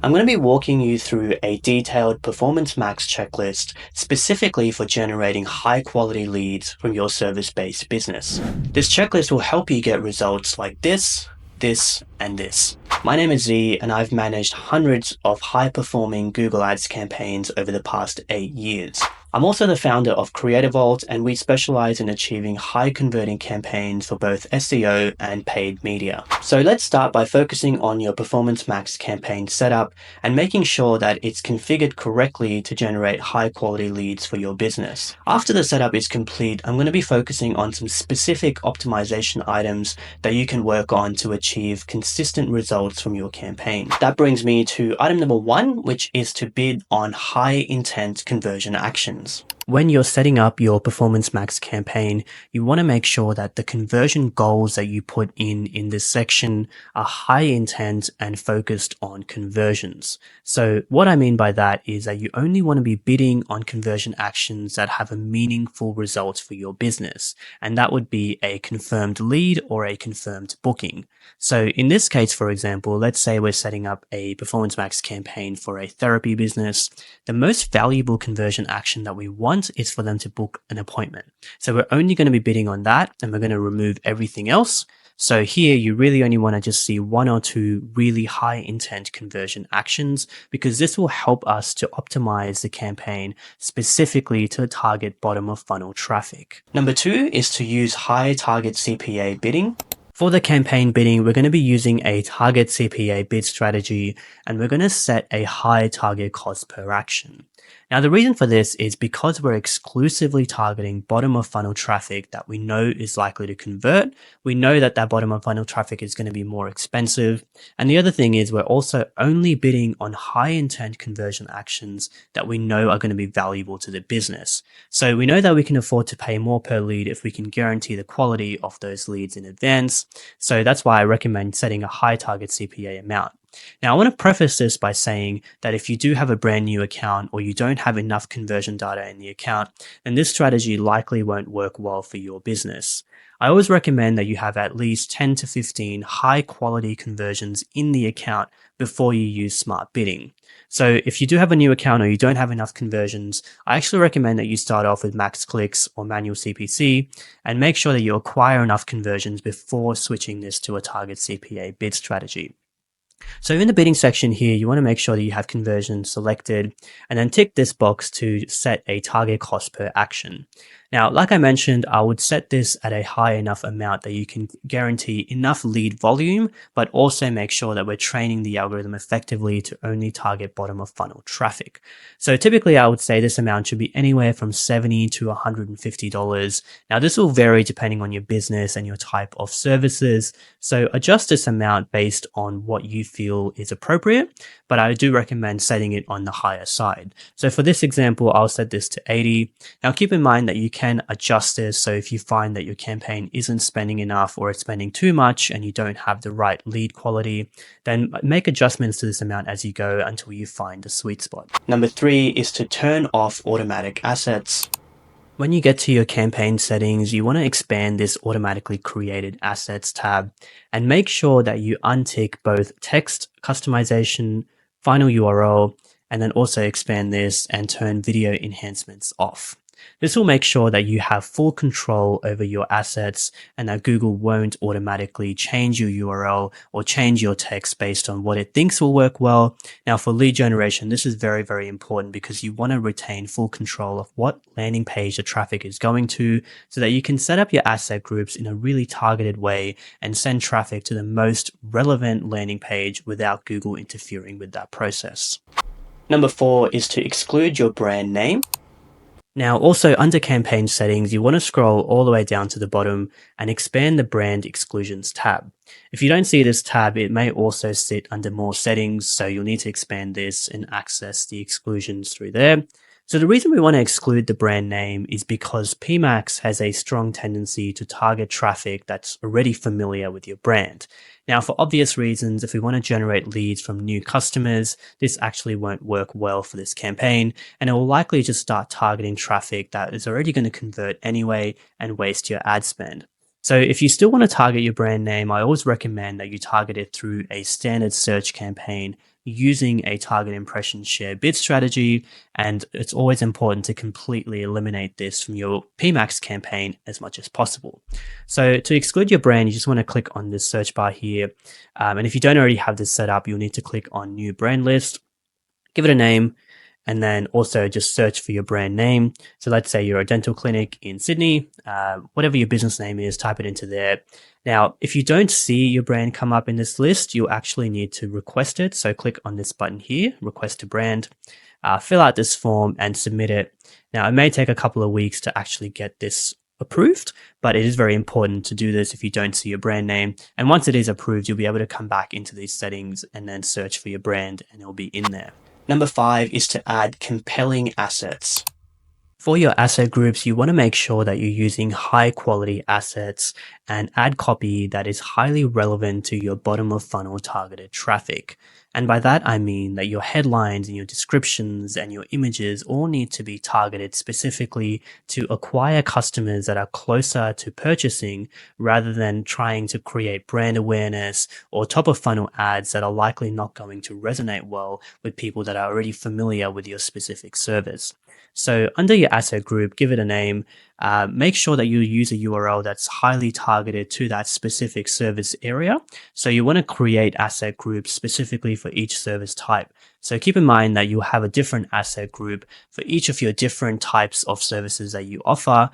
I'm going to be walking you through a detailed Performance Max checklist specifically for generating high quality leads from your service-based business. This checklist will help you get results like this, and this. My name is Z and I've managed hundreds of high performing Google Ads campaigns over the past 8 years. I'm also the founder of Creative Vault, and we specialize in achieving high converting campaigns for both SEO and paid media. So let's start by focusing on your Performance Max campaign setup and making sure that it's configured correctly to generate high quality leads for your business. After the setup is complete, I'm going to be focusing on some specific optimization items that you can work on to achieve consistent results from your campaign. That brings me to item number 1, which is to bid on high intent conversion actions. When you're setting up your Performance Max campaign, you want to make sure that the conversion goals that you put in this section are high intent and focused on conversions. So what I mean by that is that you only want to be bidding on conversion actions that have a meaningful result for your business. And that would be a confirmed lead or a confirmed booking. So in this case, for example, let's say we're setting up a Performance Max campaign for a therapy business. The most valuable conversion action that we want is for them to book an appointment. So we're only going to be bidding on that, and we're going to remove everything else. So here you really only want to just see 1 or 2 really high intent conversion actions, because this will help us to optimize the campaign specifically to target bottom of funnel traffic. Number 2 is to use high target CPA bidding. For the campaign bidding, we're going to be using a target CPA bid strategy, and we're going to set a high target cost per action. Now, the reason for this is because we're exclusively targeting bottom of funnel traffic that we know is likely to convert. We know that that bottom of funnel traffic is going to be more expensive. And the other thing is we're also only bidding on high intent conversion actions that we know are going to be valuable to the business. So we know that we can afford to pay more per lead if we can guarantee the quality of those leads in advance. So that's why I recommend setting a high target CPA amount. Now, I want to preface this by saying that if you do have a brand new account or you don't have enough conversion data in the account, then this strategy likely won't work well for your business. I always recommend that you have at least 10 to 15 high quality conversions in the account before you use smart bidding. So if you do have a new account or you don't have enough conversions, I actually recommend that you start off with max clicks or manual CPC and make sure that you acquire enough conversions before switching this to a target CPA bid strategy. So in the bidding section here, you want to make sure that you have conversions selected and then tick this box to set a target cost per action. Now, like I mentioned, I would set this at a high enough amount that you can guarantee enough lead volume, but also make sure that we're training the algorithm effectively to only target bottom of funnel traffic. So typically I would say this amount should be anywhere from $70 to $150. Now, this will vary depending on your business and your type of services. So adjust this amount based on what you feel is appropriate, but I do recommend setting it on the higher side. So for this example, I'll set this to 80. Now keep in mind that you can adjust this. So if you find that your campaign isn't spending enough or it's spending too much and you don't have the right lead quality, then make adjustments to this amount as you go until you find the sweet spot. Number 3 is to turn off automatic assets. When you get to your campaign settings, you want to expand this automatically created assets tab and make sure that you untick both text customization, final URL, and then also expand this and turn video enhancements off. This will make sure that you have full control over your assets and that Google won't automatically change your URL or change your text based on what it thinks will work well. Now, for lead generation, this is very, very important because you want to retain full control of what landing page the traffic is going to so that you can set up your asset groups in a really targeted way and send traffic to the most relevant landing page without Google interfering with that process. Number 4 is to exclude your brand name. Now, also under campaign settings, you want to scroll all the way down to the bottom and expand the brand exclusions tab. If you don't see this tab, it may also sit under more settings, so you'll need to expand this and access the exclusions through there. So the reason we want to exclude the brand name is because PMax has a strong tendency to target traffic that's already familiar with your brand. Now, for obvious reasons, if we want to generate leads from new customers, this actually won't work well for this campaign, and it will likely just start targeting traffic that is already going to convert anyway and waste your ad spend. So if you still want to target your brand name, I always recommend that you target it through a standard search campaign using a target impression share bid strategy. And it's always important to completely eliminate this from your PMAX campaign as much as possible. So to exclude your brand, you just want to click on this search bar here. And if you don't already have this set up, you'll need to click on new brand list, give it a name, and then also just search for your brand name. So let's say you're a dental clinic in Sydney, whatever your business name is, type it into there. Now, if you don't see your brand come up in this list, you'll actually need to request it. So click on this button here, request a brand, fill out this form and submit it. Now, it may take a couple of weeks to actually get this approved, but it is very important to do this if you don't see your brand name. And once it is approved, you'll be able to come back into these settings and then search for your brand and it'll be in there. Number 5 is to add compelling assets. For your asset groups, you want to make sure that you're using high quality assets and add copy that is highly relevant to your bottom of funnel targeted traffic. And by that, I mean that your headlines and your descriptions and your images all need to be targeted specifically to acquire customers that are closer to purchasing rather than trying to create brand awareness or top of funnel ads that are likely not going to resonate well with people that are already familiar with your specific service. So under your asset group, give it a name. Make sure that you use a URL that's highly targeted to that specific service area. So you want to create asset groups specifically for each service type. So keep in mind that you'll have a different asset group for each of your different types of services that you offer.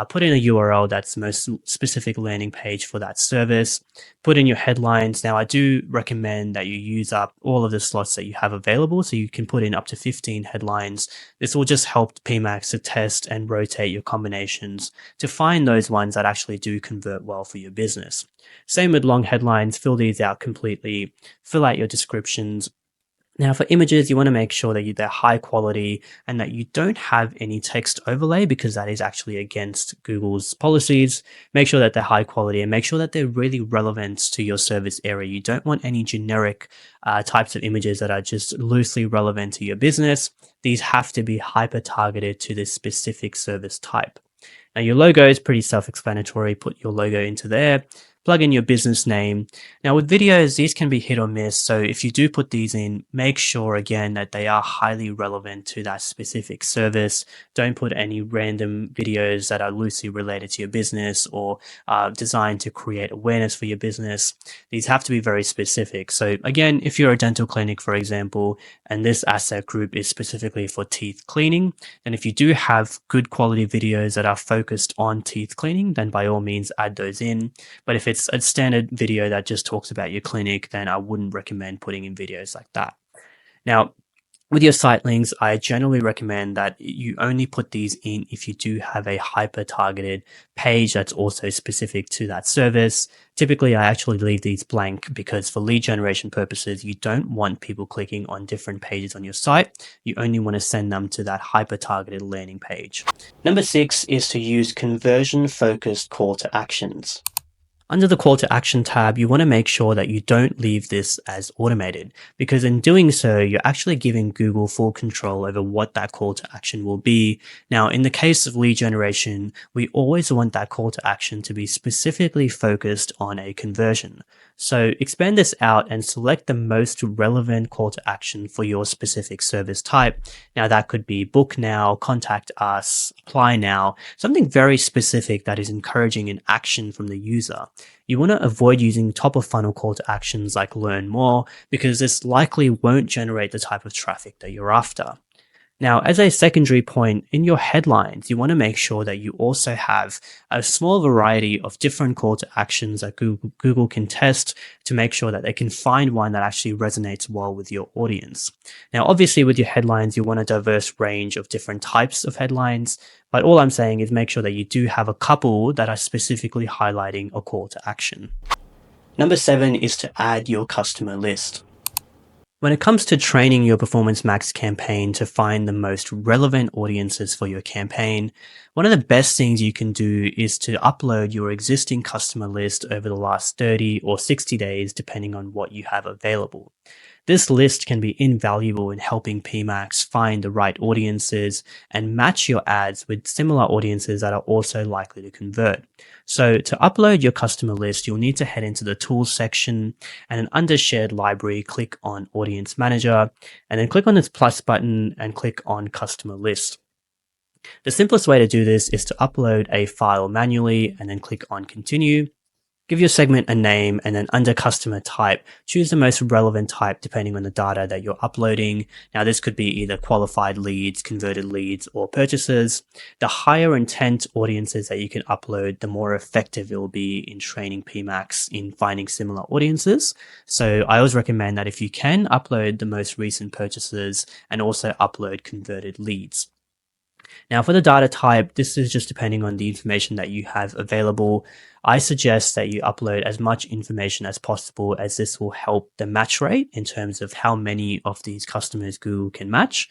Put in a URL that's the most specific landing page for that service. Put in your headlines. Now, I do recommend that you use up all of the slots that you have available. So you can put in up to 15 headlines. This will just help PMAX to test and rotate your combinations to find those ones that actually do convert well for your business. Same with long headlines. Fill these out completely. Fill out your descriptions. Now for images, you want to make sure that they're high quality and that you don't have any text overlay because that is actually against Google's policies. Make sure that they're high quality and make sure that they're really relevant to your service area. You don't want any generic types of images that are just loosely relevant to your business. These have to be hyper targeted to this specific service type. Now your logo is pretty self-explanatory. Put your logo into there. Plug in your business name. Now with videos, these can be hit or miss. So if you do put these in, make sure again that they are highly relevant to that specific service. Don't put any random videos that are loosely related to your business or designed to create awareness for your business. These have to be very specific. So again, if you're a dental clinic, for example, and this asset group is specifically for teeth cleaning, then if you do have good quality videos that are focused on teeth cleaning, then by all means add those in. But if it's a standard video that just talks about your clinic, then I wouldn't recommend putting in videos like that. Now, with your site links, I generally recommend that you only put these in if you do have a hyper targeted page that's also specific to that service. Typically, I actually leave these blank because for lead generation purposes, you don't want people clicking on different pages on your site. You only want to send them to that hyper targeted landing page. Number 6 is to use conversion focused call to actions. Under the call to action tab, you want to make sure that you don't leave this as automated because in doing so, you're actually giving Google full control over what that call to action will be. Now, in the case of lead generation, we always want that call to action to be specifically focused on a conversion. So expand this out and select the most relevant call to action for your specific service type. Now that could be book now, contact us, apply now, something very specific that is encouraging an action from the user. You want to avoid using top of funnel call to actions like learn more because this likely won't generate the type of traffic that you're after. Now, as a secondary point, in your headlines, you want to make sure that you also have a small variety of different call to actions that Google can test to make sure that they can find one that actually resonates well with your audience. Now, obviously, with your headlines, you want a diverse range of different types of headlines, but all I'm saying is make sure that you do have a couple that are specifically highlighting a call to action. Number 7 is to add your customer list. When it comes to training your Performance Max campaign to find the most relevant audiences for your campaign, one of the best things you can do is to upload your existing customer list over the last 30 or 60 days, depending on what you have available. This list can be invaluable in helping PMax find the right audiences and match your ads with similar audiences that are also likely to convert. So to upload your customer list, you'll need to head into the tools section, and then under shared library, click on audience manager, and then click on this plus button and click on customer list. The simplest way to do this is to upload a file manually and then click on continue. Give your segment a name, and then under customer type, choose the most relevant type depending on the data that you're uploading. Now, this could be either qualified leads, converted leads, or purchases. The higher intent audiences that you can upload, the more effective it will be in training PMax in finding similar audiences. So I always recommend that if you can, upload the most recent purchases and also upload converted leads. Now, for the data type, this is just depending on the information that you have available. I suggest that you upload as much information as possible, as this will help the match rate in terms of how many of these customers Google can match.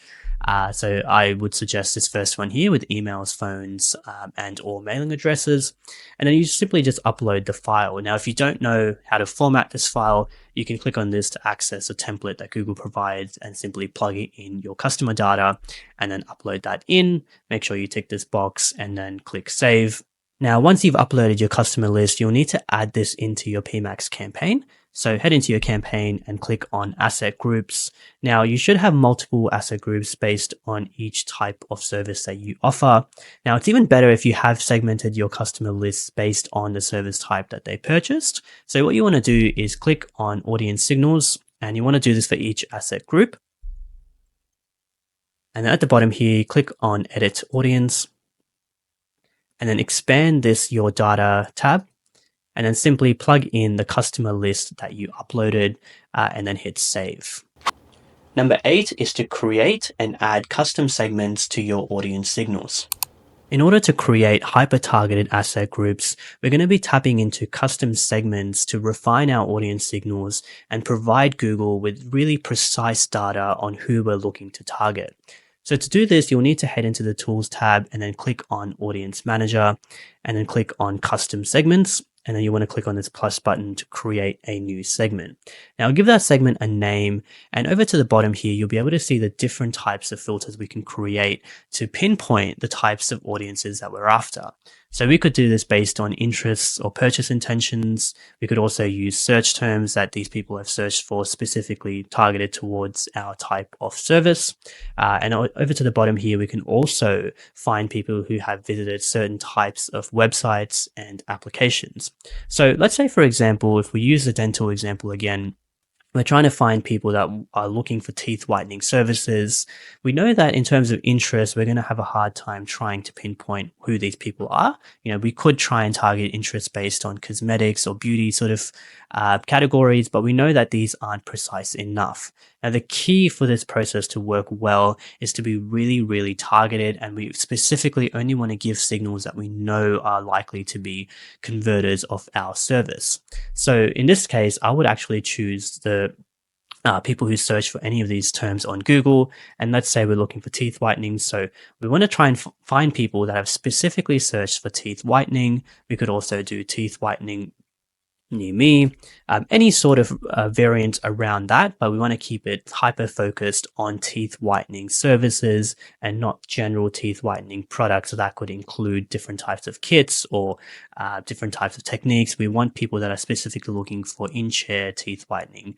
So I would suggest this first one here with emails, phones, and or mailing addresses. And then you simply just upload the file. Now, if you don't know how to format this file, you can click on this to access a template that Google provides and simply plug it in your customer data and then upload that in. Make sure you tick this box and then click save. Now, once you've uploaded your customer list, you'll need to add this into your PMax campaign. So head into your campaign and click on asset groups. Now, you should have multiple asset groups based on each type of service that you offer. Now, it's even better if you have segmented your customer lists based on the service type that they purchased. So what you want to do is click on audience signals, and you want to do this for each asset group. And then at the bottom here, click on edit audience, and then expand this your data tab, and then simply plug in the customer list that you uploaded and then hit save. Number 8 is to create and add custom segments to your audience signals. In order to create hyper-targeted asset groups, we're going to be tapping into custom segments to refine our audience signals and provide Google with really precise data on who we're looking to target. So to do this, you'll need to head into the Tools tab and then click on Audience Manager and then click on Custom Segments. And then you want to click on this plus button to create a new segment. Now give that segment a name, and over to the bottom here, you'll be able to see the different types of filters we can create to pinpoint the types of audiences that we're after. So we could do this based on interests or purchase intentions. We could also use search terms that these people have searched for specifically targeted towards our type of service. And over to the bottom here, we can also find people who have visited certain types of websites and applications. So let's say, for example, if we use the dental example again, we're trying to find people that are looking for teeth whitening services. We know that in terms of interest, we're going to have a hard time trying to pinpoint who these people are. We could try and target interest based on cosmetics or beauty sort of categories, but we know that these aren't precise enough. Now, the key for this process to work well is to be really, really targeted, and we specifically only want to give signals that we know are likely to be converters of our service. So in this case, I would actually choose the people who search for any of these terms on Google. And let's say we're looking for teeth whitening. So we want to try and find people that have specifically searched for teeth whitening. We could also do teeth whitening near me, any sort of variant around that, but we want to keep it hyper focused on teeth whitening services and not general teeth whitening products. So that could include different types of kits or different types of techniques. We want people that are specifically looking for in-chair teeth whitening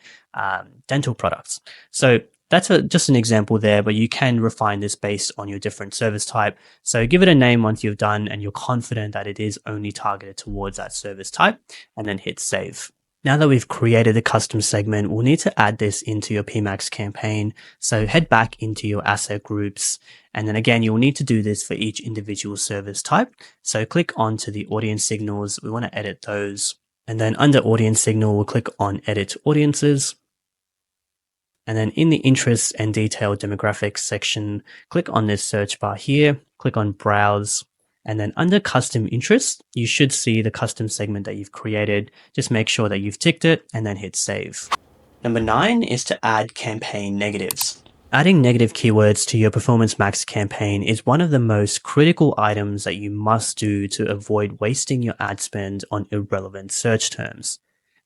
dental products. So that's just an example there, but you can refine this based on your different service type. So give it a name once you've done and you're confident that it is only targeted towards that service type, and then hit save. Now that we've created a custom segment, we'll need to add this into your PMax campaign. So head back into your asset groups. And then again, you'll need to do this for each individual service type. So click onto the audience signals. We want to edit those. And then under audience signal, we'll click on edit audiences. And then in the interests and detailed demographics section, click on this search bar here, click on browse, and then under custom interests, you should see the custom segment that you've created. Just make sure that you've ticked it and then hit save. Number 9 is to add campaign negatives. Adding negative keywords to your Performance Max campaign is one of the most critical items that you must do to avoid wasting your ad spend on irrelevant search terms.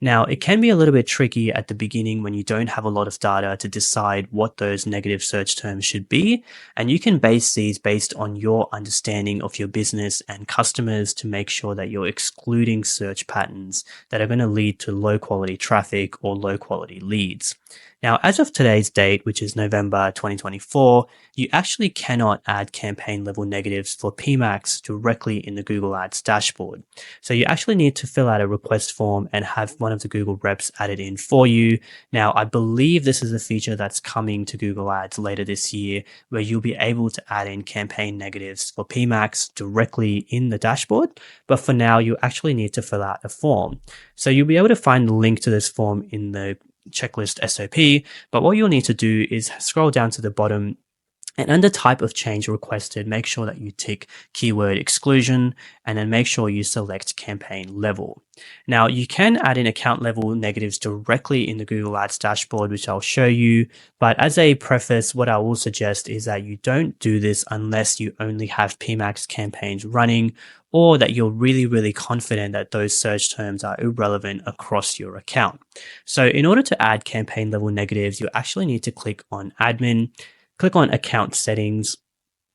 Now, it can be a little bit tricky at the beginning when you don't have a lot of data to decide what those negative search terms should be, and you can base these based on your understanding of your business and customers to make sure that you're excluding search patterns that are going to lead to low quality traffic or low quality leads. Now, as of today's date, which is November 2024, you actually cannot add campaign level negatives for PMax directly in the Google Ads dashboard. So you actually need to fill out a request form and have one of the Google reps add it in for you. Now, I believe this is a feature that's coming to Google Ads later this year, where you'll be able to add in campaign negatives for PMax directly in the dashboard. But for now, you actually need to fill out a form. So you'll be able to find the link to this form in the checklist SOP, but what you'll need to do is scroll down to the bottom and under type of change requested, make sure that you tick keyword exclusion and then make sure you select campaign level. Now you can add in account level negatives directly in the Google Ads dashboard, which I'll show you. But as a preface, what I will suggest is that you don't do this unless you only have PMax campaigns running or that you're really, really confident that those search terms are irrelevant across your account. So in order to add campaign level negatives, you actually need to click on admin, click on account settings,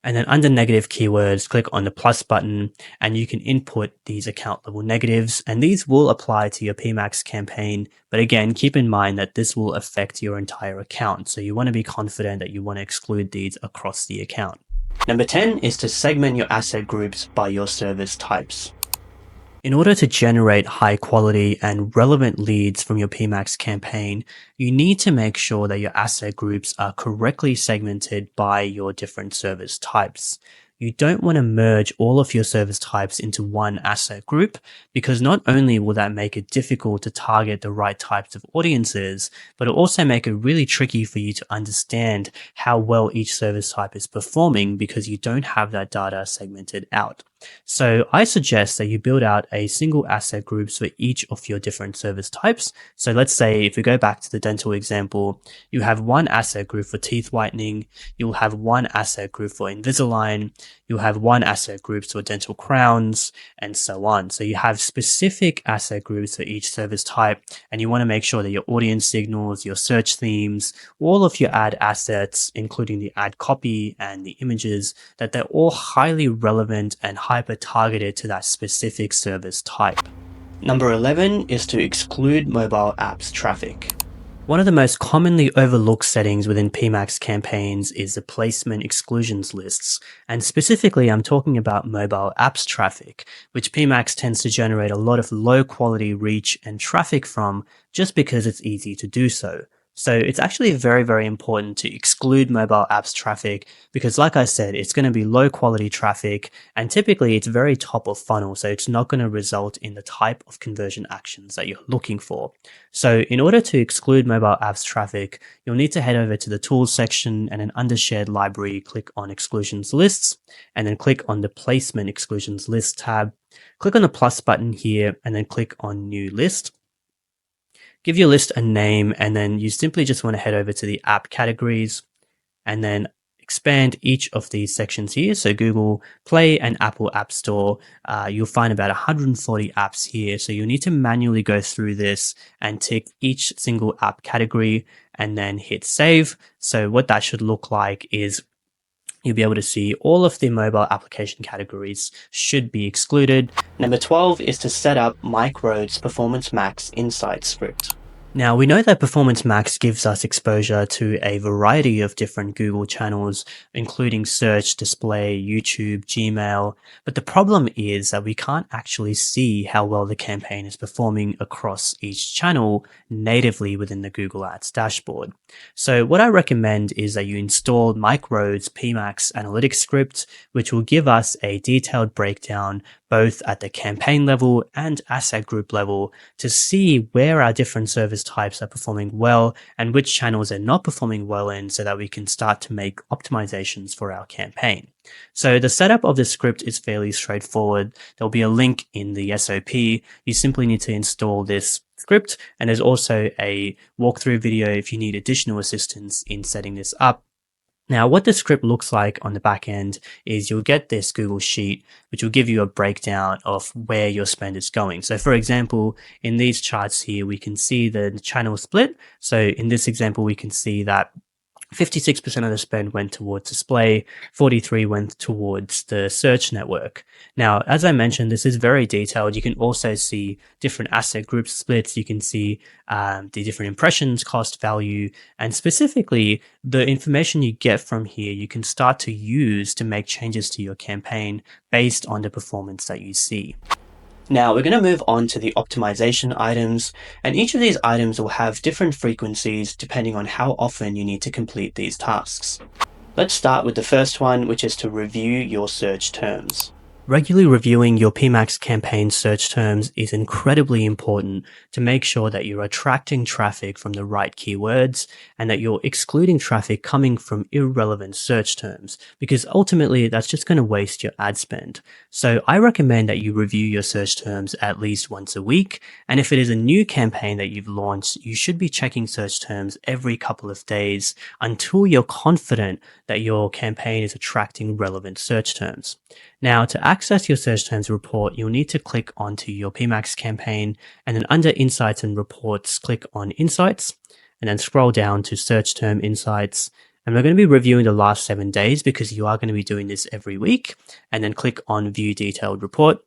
and then under negative keywords, click on the plus button and you can input these account level negatives, and these will apply to your PMax campaign. But again, keep in mind that this will affect your entire account. So you want to be confident that you want to exclude these across the account. Number 10 is to segment your asset groups by your service types. In order to generate high quality and relevant leads from your PMax campaign, you need to make sure that your asset groups are correctly segmented by your different service types. You don't want to merge all of your service types into one asset group, because not only will that make it difficult to target the right types of audiences, but it'll also make it really tricky for you to understand how well each service type is performing because you don't have that data segmented out. So I suggest that you build out a single asset groups for each of your different service types. So let's say if we go back to the dental example, you have one asset group for teeth whitening, you'll have one asset group for Invisalign, you'll have one asset group for dental crowns, and so on. So you have specific asset groups for each service type, and you want to make sure that your audience signals, your search themes, all of your ad assets, including the ad copy and the images, that they're all highly relevant and hyper targeted to that specific service type. Number 11 is to exclude mobile apps traffic. One of the most commonly overlooked settings within PMax campaigns is the placement exclusions lists, and specifically I'm talking about mobile apps traffic, which PMax tends to generate a lot of low quality reach and traffic from just because it's easy to do so. So it's actually very, very important to exclude mobile apps traffic because, like I said, it's going to be low quality traffic and typically it's very top of funnel. So it's not going to result in the type of conversion actions that you're looking for. So in order to exclude mobile apps traffic, you'll need to head over to the tools section and then under shared library, click on exclusions lists and then click on the placement exclusions list tab. Click on the plus button here and then click on new list. Give your list a name and then you simply just want to head over to the app categories and then expand each of these sections here. So Google Play and Apple App Store, you'll find about 140 apps here. So you'll need to manually go through this and tick each single app category and then hit save. So what that should look like is you'll be able to see all of the mobile application categories should be excluded. Number 12 is to set up Mike Rowe's Performance Max Insight script. Now, we know that Performance Max gives us exposure to a variety of different Google channels, including search, display, YouTube, Gmail. But the problem is that we can't actually see how well the campaign is performing across each channel natively within the Google Ads dashboard. So what I recommend is that you install Mike Rowe's PMax Analytics script, which will give us a detailed breakdown both at the campaign level and asset group level to see where our different service types are performing well and which channels are not performing well in, so that we can start to make optimizations for our campaign. So the setup of the script is fairly straightforward. There'll be a link in the SOP. You simply need to install this script, and there's also a walkthrough video if you need additional assistance in setting this up. Now, what the script looks like on the back end is you'll get this Google Sheet, which will give you a breakdown of where your spend is going. So for example, in these charts here, we can see the channel split. So in this example, we can see that 56% of the spend went towards display, 43 went towards the search network. Now, as I mentioned, this is very detailed. You can also see different asset group splits. You can see the different impressions, cost, value, and specifically the information you get from here, you can start to use to make changes to your campaign based on the performance that you see. Now we're going to move on to the optimization items, and each of these items will have different frequencies depending on how often you need to complete these tasks. Let's start with the first one, which is to review your search terms. Regularly reviewing your PMax campaign search terms is incredibly important to make sure that you're attracting traffic from the right keywords and that you're excluding traffic coming from irrelevant search terms, because ultimately that's just going to waste your ad spend. So I recommend that you review your search terms at least once a week. And if it is a new campaign that you've launched, you should be checking search terms every couple of days until you're confident that your campaign is attracting relevant search terms. Now, to access your search terms report, you'll need to click onto your PMax campaign, and then under Insights and Reports, click on Insights, and then scroll down to Search Term Insights. And we're going to be reviewing the last 7 days because you are going to be doing this every week, and then click on View Detailed Report.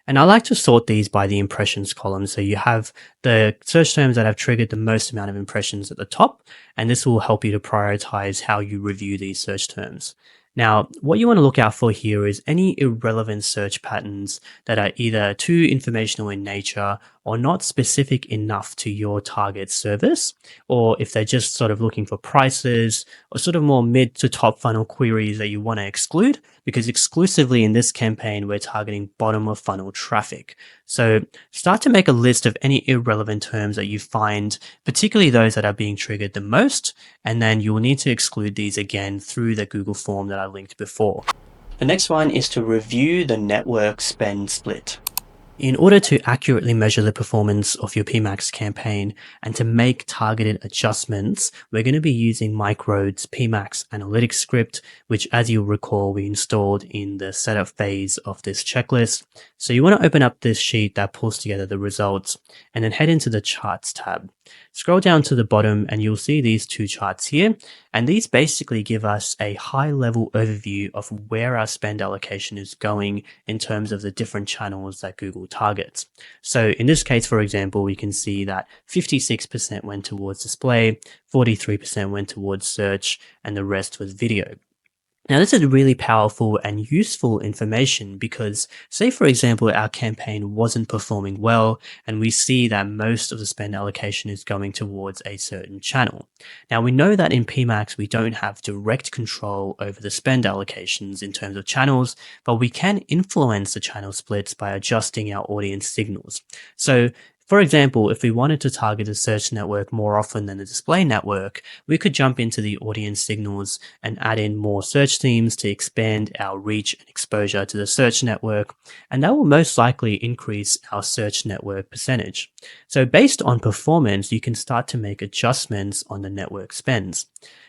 And I like to sort these by the impressions column. So you have the search terms that have triggered the most amount of impressions at the top, and this will help you to prioritize how you review these search terms. Now, what you want to look out for here is any irrelevant search patterns that are either too informational in nature or not specific enough to your target service, or if they're just sort of looking for prices or sort of more mid to top funnel queries that you want to exclude, because exclusively in this campaign, we're targeting bottom of funnel traffic. So start to make a list of any irrelevant terms that you find, particularly those that are being triggered the most, and then you will need to exclude these again through the Google form that I linked before. The next one is to review the network spend split. In order to accurately measure the performance of your PMax campaign and to make targeted adjustments, we're going to be using Mike Rhodes' PMax Analytics script, which, as you'll recall, we installed in the setup phase of this checklist. So you want to open up this sheet that pulls together the results and then head into the Charts tab. Scroll down to the bottom and you'll see these two charts here. And these basically give us a high-level overview of where our spend allocation is going in terms of the different channels that Google targets. So in this case, for example, we can see that 56% went towards display, 43% went towards search, and the rest was video. Now, this is really powerful and useful information because, say, for example, our campaign wasn't performing well and we see that most of the spend allocation is going towards a certain channel. Now, we know that in PMax, we don't have direct control over the spend allocations in terms of channels, but we can influence the channel splits by adjusting our audience signals. So, for example, if we wanted to target the search network more often than the display network, we could jump into the audience signals and add in more search themes to expand our reach and exposure to the search network, and that will most likely increase our search network percentage. So based on performance, you can start to make adjustments on the network spends.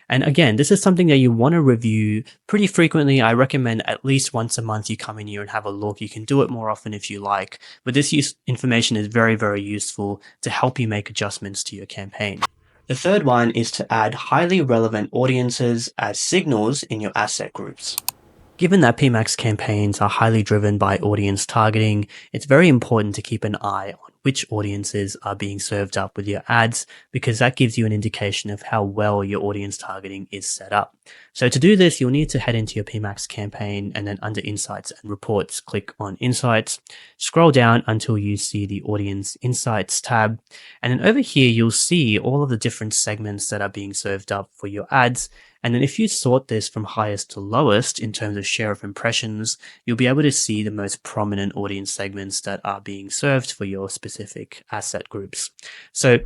And again, this is something that you want to review pretty frequently. I recommend at least once a month you come in here and have a look. You can do it more often if you like, but this information is very, very useful to help you make adjustments to your campaign. The third one is to add highly relevant audiences as signals in your asset groups. Given that PMax campaigns are highly driven by audience targeting, it's very important to keep an eye on which audiences are being served up with your ads, because that gives you an indication of how well your audience targeting is set up. So to do this, you'll need to head into your PMax campaign and then under Insights and Reports, click on Insights, scroll down until you see the Audience Insights tab. And then over here, you'll see all of the different segments that are being served up for your ads. And then if you sort this from highest to lowest in terms of share of impressions, you'll be able to see the most prominent audience segments that are being served for your specific asset groups. So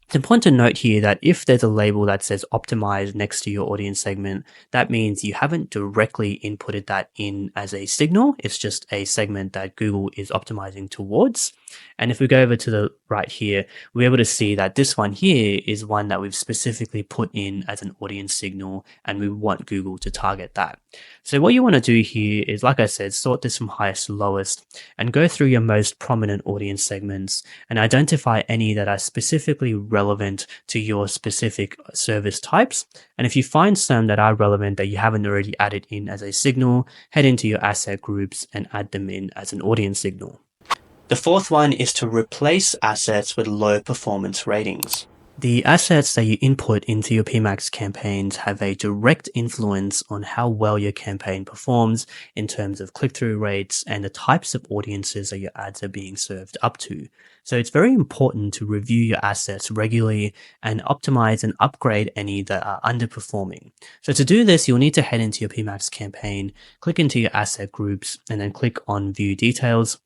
it's important to note here that if there's a label that says optimize next to your audience segment, that means you haven't directly inputted that in as a signal. It's just a segment that Google is optimizing towards. And if we go over to the right here, we're able to see that this one here is one that we've specifically put in as an audience signal, and we want Google to target that. So what you want to do here is, like I said, sort this from highest to lowest and go through your most prominent audience segments and identify any that are specifically relevant to your specific service types. And if you find some that are relevant that you haven't already added in as a signal, head into your asset groups and add them in as an audience signal. The fourth one is to replace assets with low performance ratings. The assets that you input into your PMax campaigns have a direct influence on how well your campaign performs in terms of click-through rates and the types of audiences that your ads are being served up to. So it's very important to review your assets regularly and optimize and upgrade any that are underperforming. So to do this, you'll need to head into your PMax campaign, click into your asset groups, and then click on View Details.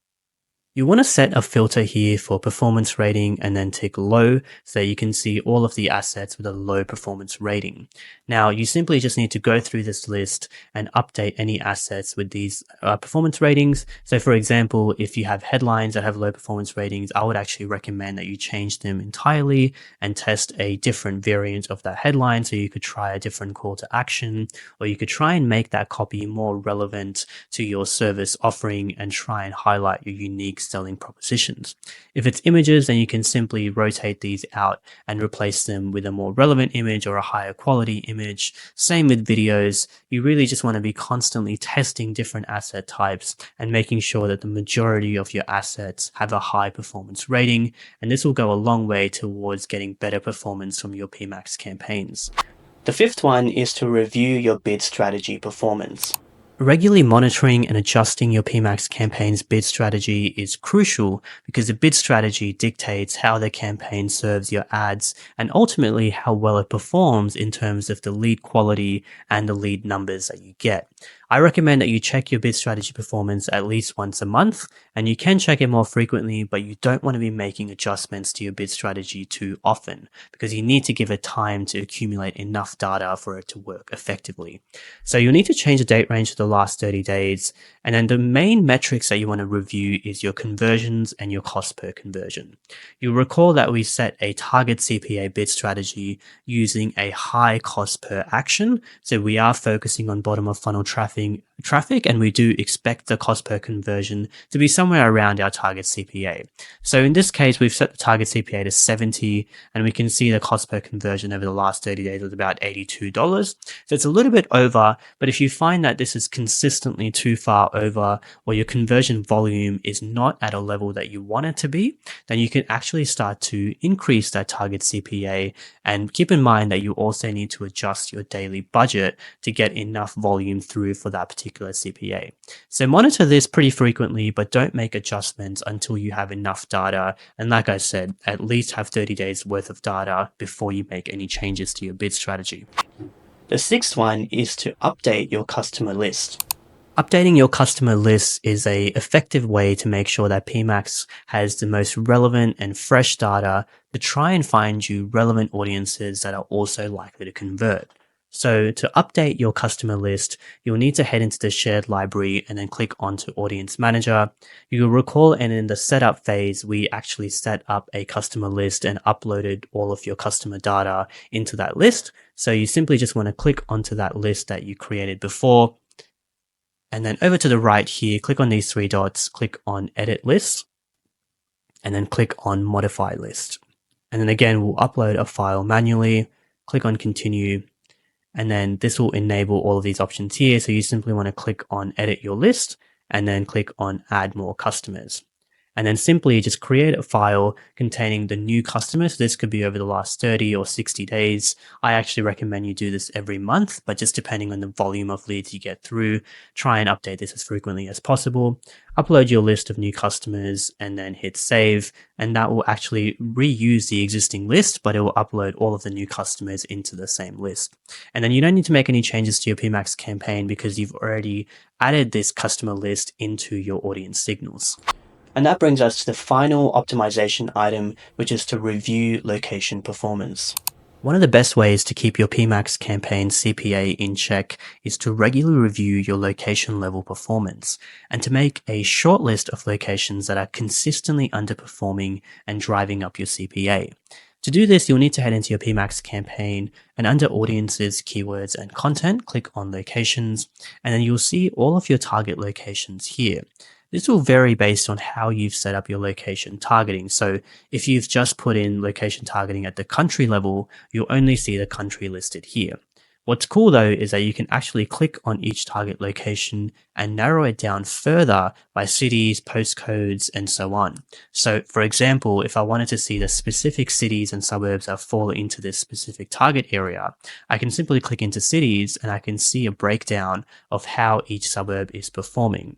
You want to set a filter here for performance rating and then tick low so you can see all of the assets with a low performance rating. Now, you simply just need to go through this list and update any assets with these performance ratings. So for example, if you have headlines that have low performance ratings, I would actually recommend that you change them entirely and test a different variant of that headline. So you could try a different call to action, or you could try and make that copy more relevant to your service offering and try and highlight your unique selling propositions. If it's images, then you can simply rotate these out and replace them with a more relevant image or a higher quality image. Same with videos. You really just want to be constantly testing different asset types and making sure that the majority of your assets have a high performance rating. And this will go a long way towards getting better performance from your PMax campaigns. The fifth one is to review your bid strategy performance. Regularly monitoring and adjusting your PMax campaign's bid strategy is crucial because the bid strategy dictates how the campaign serves your ads and ultimately how well it performs in terms of the lead quality and the lead numbers that you get. I recommend that you check your bid strategy performance at least once a month, and you can check it more frequently, but you don't want to be making adjustments to your bid strategy too often because you need to give it time to accumulate enough data for it to work effectively. So you'll need to change the date range to the last 30 days, and then the main metrics that you want to review is your conversions and your cost per conversion. You'll recall that we set a target CPA bid strategy using a high cost per action, so we are focusing on bottom of funnel traffic, and we do expect the cost per conversion to be somewhere around our target CPA. So in this case, we've set the target CPA to 70, and we can see the cost per conversion over the last 30 days was about $82. So it's a little bit over, but if you find that this is consistently too far over, or your conversion volume is not at a level that you want it to be, then you can actually start to increase that target CPA. And keep in mind that you also need to adjust your daily budget to get enough volume through for that particular CPA. So monitor this pretty frequently, but don't make adjustments until you have enough data. And like I said, at least have 30 days worth of data before you make any changes to your bid strategy. The sixth one is to update your customer list. Updating your customer list is an effective way to make sure that PMax has the most relevant and fresh data to try and find you relevant audiences that are also likely to convert. So to update your customer list, you'll need to head into the shared library and then click onto Audience Manager. You'll recall, and in the setup phase, we actually set up a customer list and uploaded all of your customer data into that list. So you simply just want to click onto that list that you created before. And then over to the right here, click on these three dots, click on Edit List, and then click on Modify List. And then again, we'll upload a file manually, click on Continue, and then this will enable all of these options here. So you simply want to click on Edit Your List, and then click on Add More Customers. And then simply just create a file containing the new customers. This could be over the last 30 or 60 days. I actually recommend you do this every month, but just depending on the volume of leads you get through, try and update this as frequently as possible. Upload your list of new customers and then hit save. And that will actually reuse the existing list, but it will upload all of the new customers into the same list. And then you don't need to make any changes to your PMax campaign because you've already added this customer list into your audience signals. And that brings us to the final optimization item, which is to review location performance. One of the best ways to keep your PMAX campaign CPA in check is to regularly review your location level performance and to make a short list of locations that are consistently underperforming and driving up your CPA. To do this, you'll need to head into your PMAX campaign and under audiences, keywords, and content, click on locations, and then you'll see all of your target locations here. This will vary based on how you've set up your location targeting. So if you've just put in location targeting at the country level, you'll only see the country listed here. What's cool though is that you can actually click on each target location and narrow it down further by cities, postcodes, and so on. So for example, if I wanted to see the specific cities and suburbs that fall into this specific target area, I can simply click into cities and I can see a breakdown of how each suburb is performing.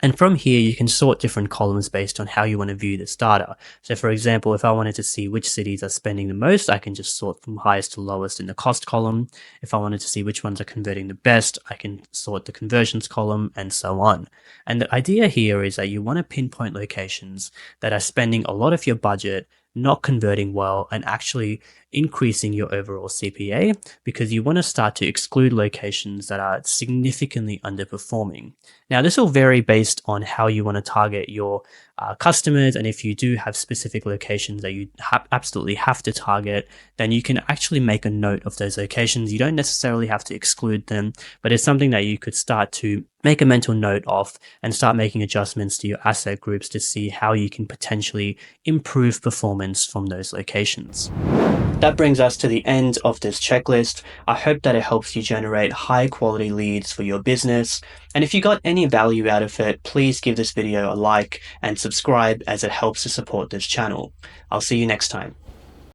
And from here, you can sort different columns based on how you want to view this data. So for example, if I wanted to see which cities are spending the most, I can just sort from highest to lowest in the cost column. If I wanted to see which ones are converting the best, I can sort the conversions column and so on. And the idea here is that you want to pinpoint locations that are spending a lot of your budget, not converting well, and actually increasing your overall CPA, because you want to start to exclude locations that are significantly underperforming. Now, this will vary based on how you want to target your customers, and if you do have specific locations that you absolutely have to target, then you can actually make a note of those locations. You don't necessarily have to exclude them, but it's something that you could start to make a mental note of and start making adjustments to your asset groups to see how you can potentially improve performance from those locations. That brings us to the end of this checklist. I hope that it helps you generate high quality leads for your business. And if you got any value out of it, please give this video a like and subscribe, as it helps to support this channel. I'll see you next time.